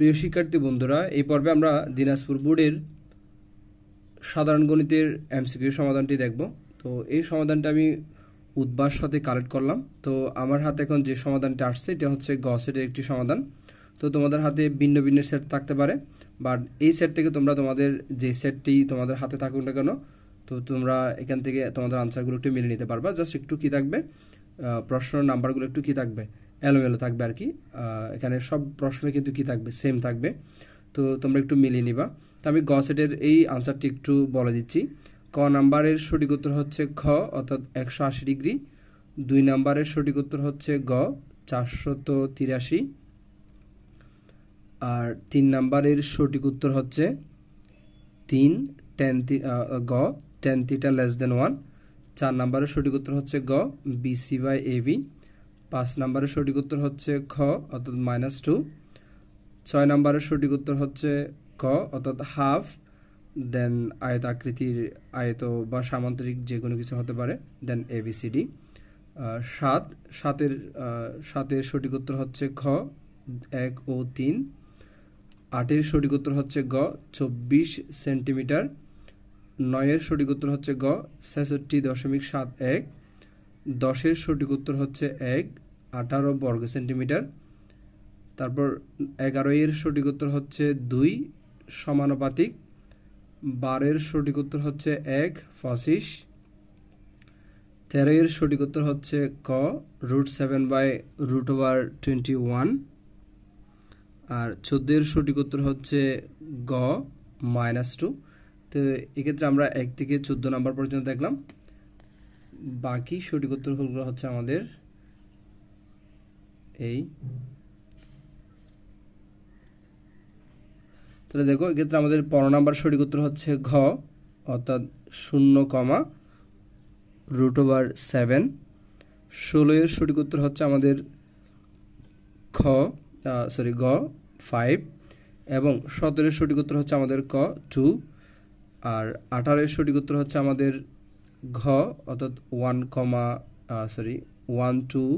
প্রিয় শিক্ষার্থী বন্ধুরা, এই পর্বে আমরা দিনাজপুর বোর্ডের সাধারণ গণিতের এমসিকিউ সমাধানটি দেখব। তো এই সমাধানটা আমি উদ্ভাস সাথে কালেক্ট করলাম। তো আমার হাতে এখন যে সমাধানটা আসছে এটা হচ্ছে গ সেটের একটি সমাধান। তো তোমাদের হাতে ভিন্ন ভিন্ন সেট থাকতে পারে, বাট এই সেট থেকে তোমরা তোমাদের যে সেটটি তোমাদের হাতে থাকুক না কেন, তো তোমরা এখান থেকে তোমাদের আনসারগুলো একটু মিলিয়ে নিতে পারবা। জাস্ট একটু কী থাকবে, প্রশ্ন নাম্বারগুলো একটু কী থাকবে, এলোমেলো থাকবে আর কি। এখানে সব প্রশ্ন কিন্তু কী থাকবে, সেম থাকবে। তো তোমরা একটু মিলিয়ে নিবা। তো আমি গ সেটের এই আনসারটি একটু বলে দিচ্ছি। ক নাম্বারের সঠিক উত্তর হচ্ছে খ, অর্থাৎ 180 ডিগ্রি। 2 নাম্বারের সঠিক উত্তর হচ্ছে গ, 483। আর 3 নাম্বারের সঠিক উত্তর হচ্ছে 3 গ, tan θ <1। 4 নাম্বারের সঠিক উত্তর হচ্ছে গ, BC/AB। 5 নাম্বারের সঠিক উত্তর হচ্ছে খ, অর্থাৎ -2। 6 নাম্বারের সঠিক উত্তর হচ্ছে ক, অর্থাৎ হাফ। দেন আয়তাকৃতির, আয়ত বা সামান্তরিক যে কোনো কিছু হতে পারে। দেন ABCD। 7-এর সঠিক উত্তর হচ্ছে খ, 1 ও 3। 8-এর সঠিক উত্তর হচ্ছে গ, 24 সেন্টিমিটার। 9-এর সঠিক উত্তর হচ্ছে গ, 66.71। 10-এর সঠিক উত্তর হচ্ছে 1, 18 বর্গ সেন্টিমিটার। তারপর 11-এর সঠিক উত্তর হচ্ছে 2 সমানুপাতিক। 12-এর সঠিক উত্তর হচ্ছে 1, 25। 13-এর সঠিক উত্তর হচ্ছে ক, √7/√21। আর 14-এর সঠিক উত্তর হচ্ছে গ, -2। তো এক্ষেত্রে আমরা 1 থেকে 14 নাম্বার পর্যন্ত দেখলাম। বাকি সঠিক উত্তরগুলো হচ্ছে আমাদের এই। তাহলে দেখো, এক্ষেত্রে আমাদের 15 নাম্বার সঠিক উত্তর হচ্ছে ঘ, অর্থাৎ 0, √7। 16-এর সঠিক উত্তর হচ্ছে আমাদের গ, 5। এবং 17-এর সঠিক উত্তর হচ্ছে আমাদের ক, 2। আর 18-এর সঠিক উত্তর হচ্ছে আমাদের ঘ, অর্থাৎ 1, 2